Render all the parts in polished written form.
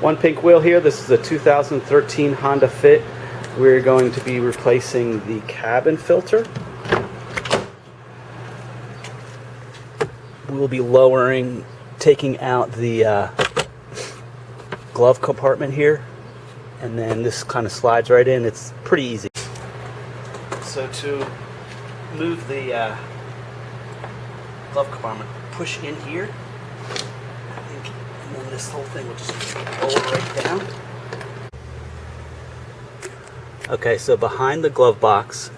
One pink wheel here. This is a 2013 Honda Fit. We're going to be replacing the cabin filter. We'll be taking out the glove compartment here, and then this kind of slides right in. It's pretty easy. So to move the glove compartment, push in here, and then this whole thing will just roll right down. Okay, so behind the glove box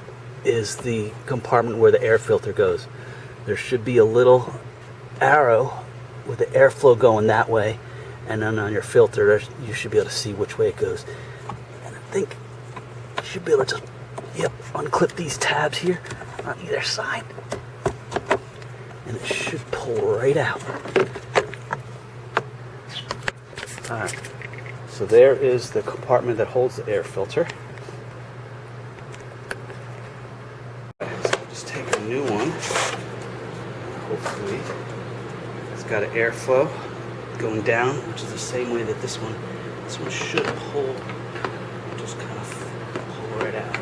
is the compartment where the air filter goes. There should be a little arrow with the airflow going that way, and then on your filter you should be able to see which way it goes. And I think you should be able to just unclip these tabs here on either side, and it should pull right out. Alright, so there is the compartment that holds the air filter. So just take a new one. Hopefully it's got an airflow going down, which is the same way that this one should pull, just kind of pull right out.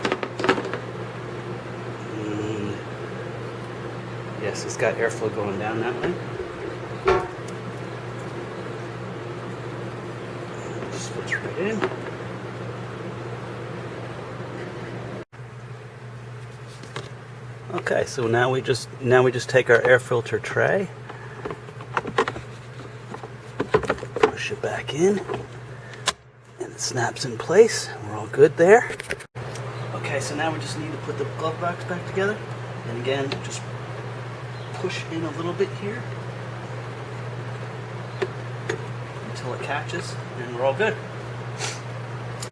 And yes, it's got airflow going down that way. And just fits right in. Okay, so now we just take our air filter tray, push it back in, and it snaps in place. We're all good there. Okay, so now we just need to put the glove box back together, and again, just push in a little bit here until it catches, and we're all good.